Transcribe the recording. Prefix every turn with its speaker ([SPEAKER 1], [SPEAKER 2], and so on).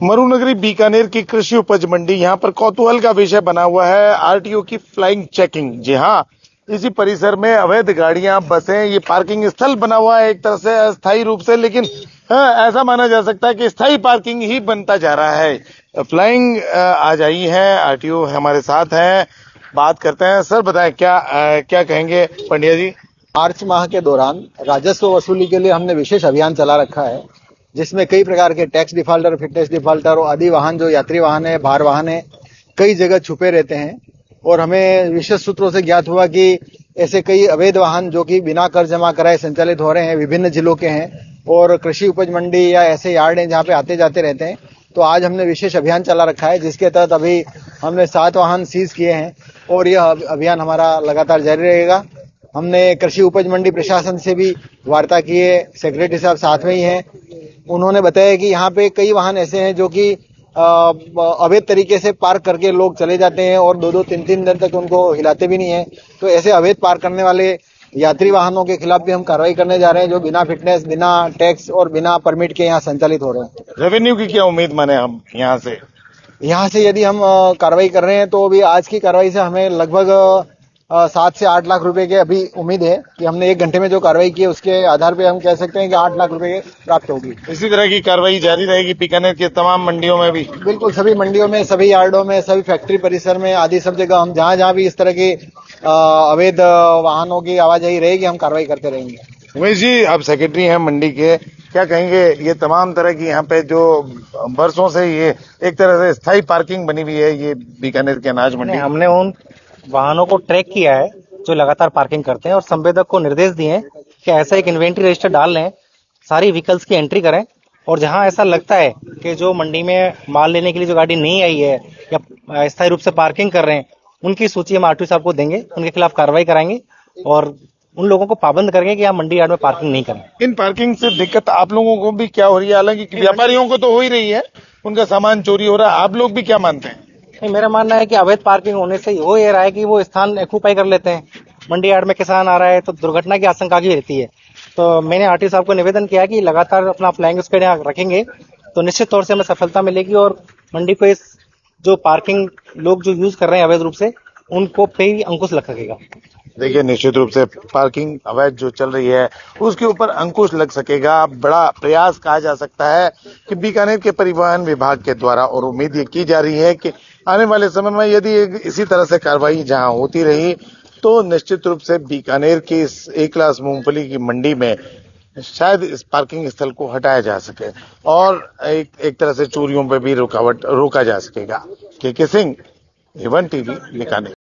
[SPEAKER 1] मरुनगरी बीकानेर की कृषि उपज मंडी, यहाँ पर कौतूहल का विषय बना हुआ है आरटीओ की फ्लाइंग चेकिंग। जी हाँ, इसी परिसर में अवैध गाड़ियां, बसें, ये पार्किंग स्थल बना हुआ है एक तरह से अस्थायी रूप से, लेकिन ऐसा माना जा सकता है कि स्थायी पार्किंग ही बनता जा रहा है। फ्लाइंग आज आई है, आरटीओ हमारे साथ है, बात करते हैं। सर बताएं क्या कहेंगे पंड्या जी।
[SPEAKER 2] मार्च माह के दौरान राजस्व वसूली के लिए हमने विशेष अभियान चला रखा है, जिसमें कई प्रकार के टैक्स डिफाल्टर, फिटनेस डिफाल्टर और आदि वाहन, जो यात्री वाहन है, भार वाहन है, कई जगह छुपे रहते हैं। और हमें विशेष सूत्रों से ज्ञात हुआ कि ऐसे कई अवैध वाहन जो कि बिना कर जमा कराए संचालित हो रहे हैं, विभिन्न जिलों के हैं और कृषि उपज मंडी या ऐसे यार्ड हैं जहाँ पे आते जाते रहते हैं। तो आज हमने विशेष अभियान चला रखा है, जिसके तहत अभी हमने 7 वाहन सीज किए हैं और यह अभियान हमारा लगातार जारी रहेगा। हमने कृषि उपज मंडी प्रशासन से भी वार्ता की है, सेक्रेटरी साहब साथ में ही हैं। उन्होंने बताया कि यहाँ पे कई वाहन ऐसे हैं जो कि अवैध तरीके से पार्क करके लोग चले जाते हैं और 2-2, 3-3 दिन तक उनको हिलाते भी नहीं है। तो ऐसे अवैध पार्क करने वाले यात्री वाहनों के खिलाफ भी हम कार्रवाई करने जा रहे हैं, जो बिना फिटनेस, बिना टैक्स और बिना परमिट के यहाँ संचालित हो रहे हैं।
[SPEAKER 1] रेवेन्यू की क्या उम्मीद माने हम यहाँ से
[SPEAKER 2] यदि हम कार्रवाई कर रहे हैं तो अभी आज की कार्रवाई से हमें लगभग 7 से 8 लाख रुपए की अभी उम्मीद है कि हमने 1 घंटे में जो कार्रवाई की है उसके आधार पे हम कह सकते हैं कि 8 लाख रुपए प्राप्त होगी।
[SPEAKER 1] इसी तरह की कार्रवाई जारी रहेगी बीकानेर की तमाम मंडियों में भी?
[SPEAKER 2] बिल्कुल, सभी मंडियों में, सभी यार्डों में, सभी फैक्ट्री परिसर में आदि सब जगह हम जहाँ भी इस तरह की अवैध वाहनों की आवाजाही रहेगी, हम कार्रवाई करते रहेंगे।
[SPEAKER 1] उमेश जी, आप सेक्रेटरी हैं मंडी के, क्या कहेंगे ये तमाम तरह की यहाँ पे जो बरसों से ये एक तरह से स्थायी पार्किंग बनी हुई है, ये बीकानेर के अनाज मंडी?
[SPEAKER 3] हमने उन वाहनों को ट्रैक किया है जो लगातार पार्किंग करते हैं और संवेदक को निर्देश दिए हैं कि ऐसा एक इन्वेंटरी रजिस्टर डाल लें, सारी व्हीकल्स की एंट्री करें और जहां ऐसा लगता है कि जो मंडी में माल लेने के लिए जो गाड़ी नहीं आई है या स्थायी रूप से पार्किंग कर रहे हैं, उनकी सूची हम आरटीओ साहब को देंगे, उनके खिलाफ कार्रवाई कराएंगे और उन लोगों को पाबंद करेंगे कि आप मंडी यार्ड में पार्किंग नहीं करें।
[SPEAKER 1] इन पार्किंग से दिक्कत आप लोगों को भी क्या हो रही है? हालांकि व्यापारियों को तो हो ही रही है, उनका सामान चोरी हो रहा है, आप लोग भी क्या मानते हैं?
[SPEAKER 3] नहीं, मेरा मानना है कि अवैध पार्किंग होने से हो ये रहा है कि वो स्थान एक्यूपाई कर लेते हैं। मंडी यार्ड में किसान आ रहा है तो दुर्घटना की आशंका की रहती है। तो मैंने आरटीओ साहब को निवेदन किया कि लगातार अपना फ्लाइंग स्क्वाड यहाँ रखेंगे तो निश्चित तौर से हमें सफलता मिलेगी और मंडी को इस जो पार्किंग लोग जो यूज कर रहे हैं अवैध रूप से, उनको पे ही अंकुश लग सकेगा।
[SPEAKER 1] देखिए, निश्चित रूप से पार्किंग अवैध जो चल रही है उसके ऊपर अंकुश लग सकेगा। बड़ा प्रयास कहा जा सकता है कि बीकानेर के परिवहन विभाग के द्वारा, और उम्मीद ये की जा रही है कि आने वाले समय में यदि इसी तरह से कार्रवाई जहां होती रही तो निश्चित रूप से बीकानेर की इस एक क्लास मूंगफली की मंडी में शायद इस पार्किंग स्थल को हटाया जा सके और एक तरह से चोरियों पे भी रोका जा सकेगा। के सिंह, A1 टीवी, बीकानेर।